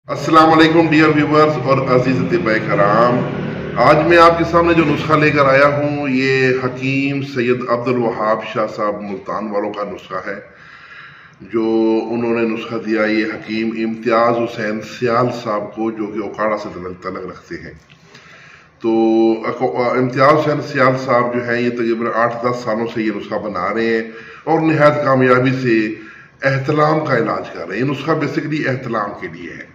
अस्सलाम वालेकुम dear viewers और अजीज तिब्बे कराम। आज मैं आपके सामने जो नुस्खा लेकर आया हूँ ये हकीम सैयद अब्दुल वहाब शाह साहब मुल्तान वालों का नुस्खा है। जो उन्होंने नुस्खा दिया ये हकीम इम्तियाज़ हुसैन सियाल साहब को, जो कि ओकाड़ा से तलक रखते हैं। तो इम्तियाज़ हुसैन सियाल साहब जो है ये तकरीबन 8-10 सालों से ये नुस्खा बना रहे हैं और निहायत कामयाबी से एहतलाम का इलाज कर रहे हैं। ये नुस्खा बेसिकली एहतलाम के लिए है।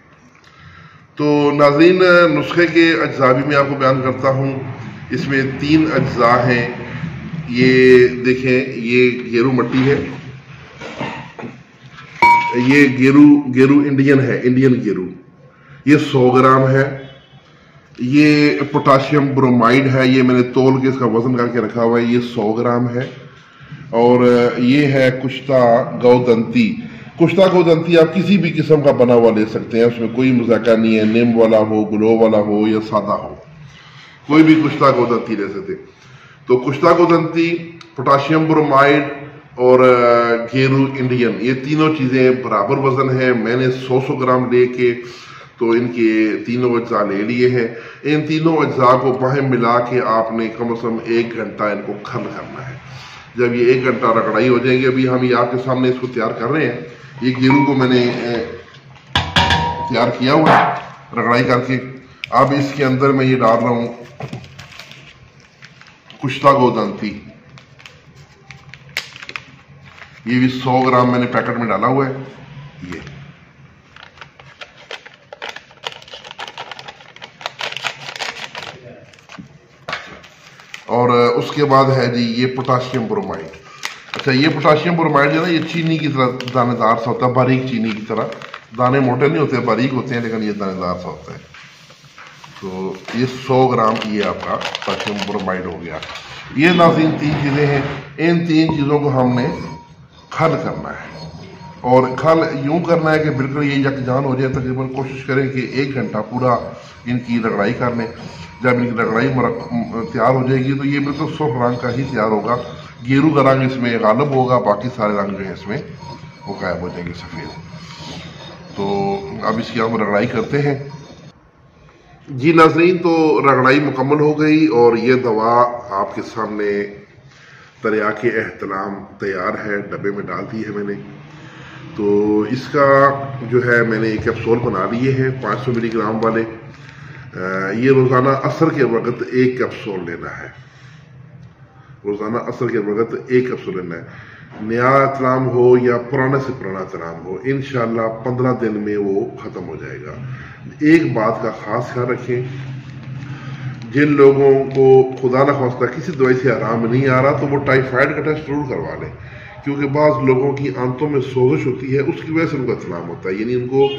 तो नाज़रीन, नुस्खे के अज्जा भी मैं आपको बयान करता हूँ। इसमें 3 अज्जा हैं। ये देखें, ये गेरू मट्टी है, ये गेरू इंडियन है, इंडियन गेरू, ये 100 ग्राम है। ये पोटाशियम ब्रोमाइड है, ये मैंने तोल के इसका वजन करके रखा हुआ है, ये 100 ग्राम है। और ये है कुश्ता गौदंती। कुश्ता गौदंती आप किसी भी किस्म का बना हुआ ले सकते हैं, उसमें कोई मजाका नहीं है। नीम वाला हो, ग्लो वाला हो या सादा हो, कोई भी कुश्ता गौदंती ले सकते। तो कुश्ता गौदंती, पोटाशियम ब्रोमाइड और गेरू इंडियन, ये तीनों चीज़ें बराबर वजन है। मैंने 100 ग्राम लेके तो इनके तीनों अज्जा ले लिए हैं। इन तीनों अज्जा को बाहें मिला के आपने कम से कम 1 घंटा इनको खल करना है। जब ये 1 घंटा रगड़ाई हो जाएंगे, अभी हम ये आपके सामने इसको तैयार कर रहे हैं। ये गेरू को मैंने तैयार किया हुआ है रगड़ाई करके। अब इसके अंदर मैं ये डाल रहा हूं कुश्ता गौदंती। ये भी 100 ग्राम मैंने पैकेट में डाला हुआ है। ये और उसके बाद है जी ये पोटाशियम ब्रोमाइड। अच्छा, ये पोटाशियम ब्रोमाइड जो है ना, ये चीनी की तरह दानेदार सा होता है, बारीक चीनी की तरह। दाने मोटे नहीं होते, बारीक होते हैं, लेकिन ये दानेदार सा होता है। तो ये 100 ग्राम ये आपका पोटाशियम ब्रोमाइड हो गया। ये नाज़रीन 3 चीज़ें हैं। इन 3 चीज़ों को हमने खल करना है और खल यूं करना है कि बिल्कुल ये यकजान हो जाए। तकरीबन कोशिश करें कि 1 घंटा पूरा इनकी रगड़ाई कर लें। जब इनकी रगड़ाई तैयार हो जाएगी तो ये बिल्कुल सुर्ख रंग का ही तैयार होगा। गेरू का रंग इसमें गालिब होगा, बाकी सारे रंग जो है इसमें वो गायब हो जाएंगे, सफ़ेद। तो अब इसकी हम रगड़ाई करते हैं जी नाज़रीन। तो रगड़ाई मुकम्मल हो गई और ये दवा आपके सामने तरियाके एहतलाम तैयार है, डब्बे में डाल दी है मैंने। तो इसका जो है मैंने एक कैप्सूल बना लिए हैं 500 मिलीग्राम वाले। ये रोज़ाना असर के वक्त 1 कैप्सूल लेना है। रोज़ाना असर के वक्त 1 कैप्सूल लेना है। नया इतलाम हो या पुराने से पुराना इतलाम हो, इंशाल्लाह 15 दिन में वो ख़त्म हो जाएगा। एक बात का ख़ास ख्याल रखें, जिन लोगों को खुदा न खास्ता किसी दवाई से आराम नहीं आ रहा तो वो टाइफाइड का टेस्ट जरूर करवा लें, क्योंकि बाज़ लोगों की आंतों में सोजिश होती है, उसकी वजह से उनका इतलाम होता है। यानी उनको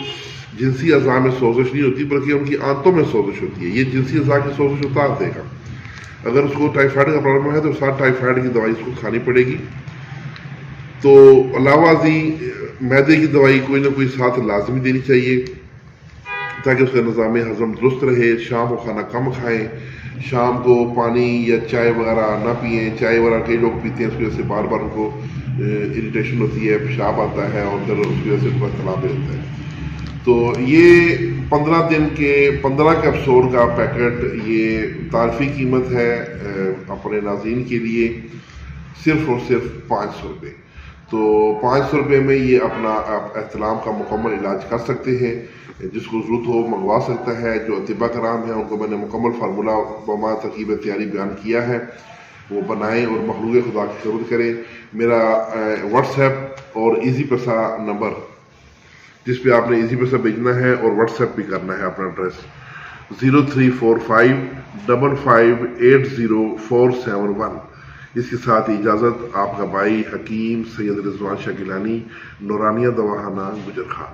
जिनसी अज़ा में सोजिश नहीं होती बल्कि उनकी आंतों में सोजिश होती है। ये जिनसी अज़ा की सोजिश उतार देगा। अगर उसको टाइफाइड का प्रॉब्लम है तो साथ टाइफाइड की दवाई उसको खानी पड़ेगी। तो अलावाजी मैदे की दवाई कोई ना कोई साथ लाजमी देनी चाहिए ताकि उसका निज़ाम हज़म दुरुस्त रहे। शाम को खाना कम खाएं, शाम को पानी या चाय वगैरह ना पिएं। चाय वगैरह कई लोग पीते हैं, उसकी वजह से बार बार उनको इरिटेशन होती है, पेशाब आता है और अंदर उसकी वजह से उनका तनाव भी होता है। तो ये 15 दिन के 15 कैप्सूल का पैकेट, ये तारफी कीमत है अपने नाज़रीन के लिए सिर्फ और सिर्फ 500 रुपये। तो 500 रुपये में ये अपना एहतलाम का मुकम्मल इलाज कर सकते हैं। जिसको ज़रूरत हो मंगवा सकता है। जो अतिबा कराम है उनको मैंने मुकम्मल फार्मूला बमा तरकीब तैयारी बयान किया है, वो बनाएं और मखलूक़ खुदा की खिदमत करें। मेरा व्हाट्सएप और ईजी पैसा नंबर, जिस पे आपने ईजी पैसा भेजना है और व्हाट्सएप भी करना है अपना एड्रेस 0345558047 इसके साथ इजाज़त। आपका भाई हकीम सैयद रिजवान शाह गिलानी, नूरानिया दवाखाना गुजर खान।